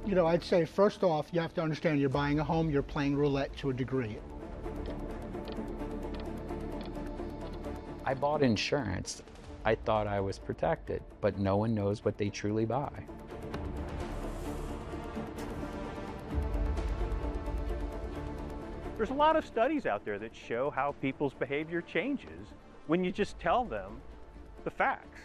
I'd say first off, you have to understand you're buying a home, you're playing roulette to a degree. I bought insurance. I thought I was protected, but no one knows what they truly buy. There's a lot of studies out there that show how people's behavior changes when you just tell them the facts.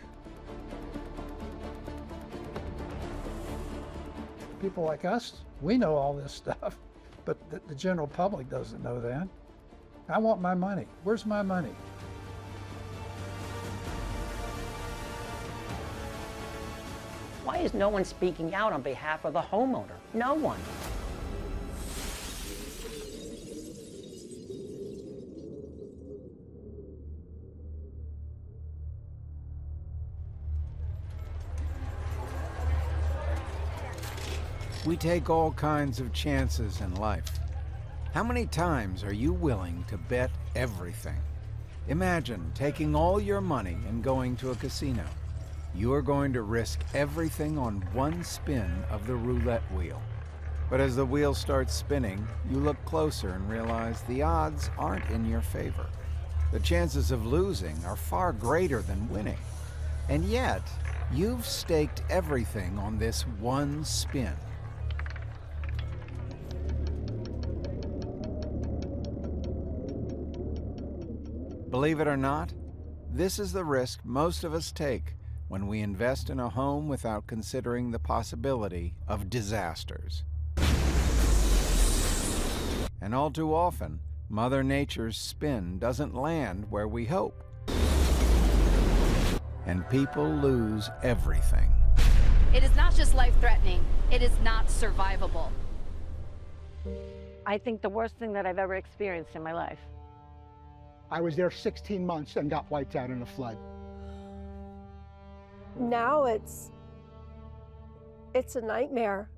People like us, we know all this stuff, but the general public doesn't know that. I want my money. Where's my money? Why is no one speaking out on behalf of the homeowner? No one. We take all kinds of chances in life. How many times are you willing to bet everything? Imagine taking all your money and going to a casino. You are going to risk everything on one spin of the roulette wheel. But as the wheel starts spinning, you look closer and realize the odds aren't in your favor. The chances of losing are far greater than winning. And yet, you've staked everything on this one spin. Believe it or not, this is the risk most of us take when we invest in a home without considering the possibility of disasters. And all too often, Mother Nature's spin doesn't land where we hope. And people lose everything. It is not just life-threatening, it is not survivable. I think the worst thing that I've ever experienced in my life. I was there 16 months and got wiped out in a flood. Now it's a nightmare.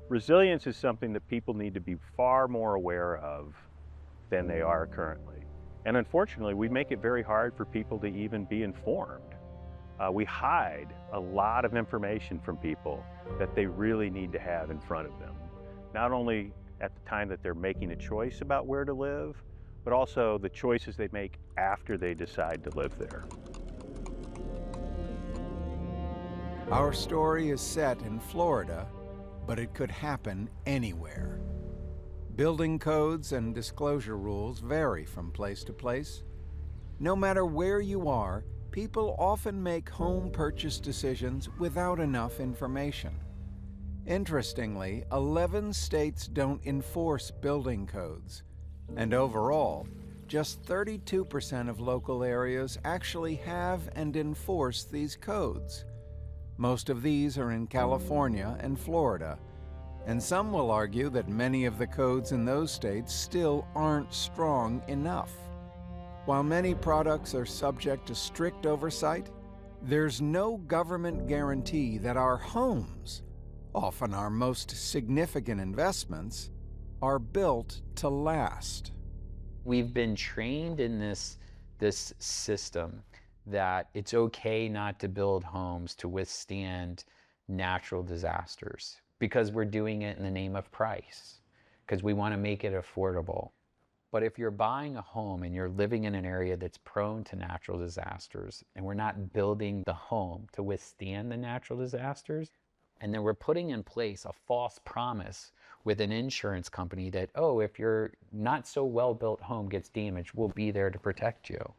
Resilience is something that people need to be far more aware of than they are currently. And unfortunately, we make it very hard for people to even be informed. We hide a lot of information from people that they really need to have in front of them. Not only at the time that they're making a choice about where to live, but also the choices they make after they decide to live there. Our story is set in Florida, but it could happen anywhere. Building codes and disclosure rules vary from place to place. No matter where you are, people often make home purchase decisions without enough information. Interestingly, 11 states don't enforce building codes. And overall, just 32% of local areas actually have and enforce these codes. Most of these are in California and Florida, and some will argue that many of the codes in those states still aren't strong enough. While many products are subject to strict oversight, there's no government guarantee that our homes, often our most significant investments, are built to last. We've been trained in this system that it's okay not to build homes to withstand natural disasters because we're doing it in the name of price, because we want to make it affordable. But if you're buying a home and you're living in an area that's prone to natural disasters, and we're not building the home to withstand the natural disasters, and then we're putting in place a false promise with an insurance company that, oh, if your not so well-built home gets damaged, we'll be there to protect you.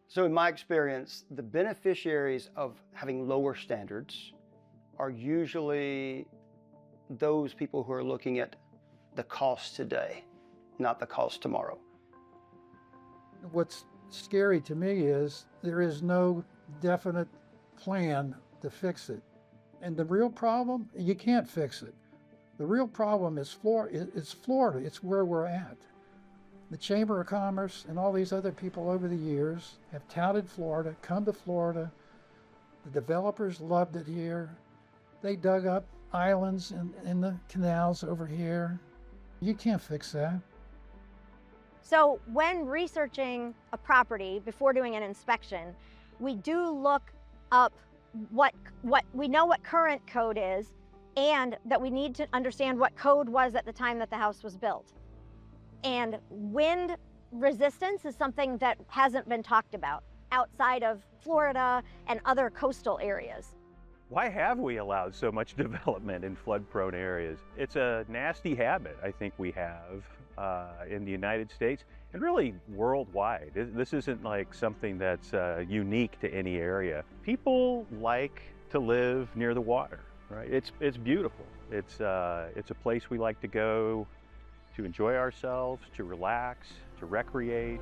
So in my experience, the beneficiaries of having lower standards are usually those people who are looking at the cost today, not the cost tomorrow. What's scary to me is there is no definite plan to fix it. And the real problem, you can't fix it. The real problem is Florida. It's where we're at. The Chamber of Commerce and all these other people over the years have touted Florida, come to Florida. The developers loved it here. They dug up islands in the canals over here. You can't fix that. So when researching a property before doing an inspection, we do look up what we know what current code is, and that we need to understand what code was at the time that the house was built. And wind resistance is something that hasn't been talked about outside of Florida and other coastal areas. Why have we allowed so much development in flood-prone areas? It's a nasty habit I think we have in the United States and really worldwide. This isn't like something that's unique to any area. People like to live near the water, right? It's beautiful. It's a place we like to go to enjoy ourselves, to relax, to recreate.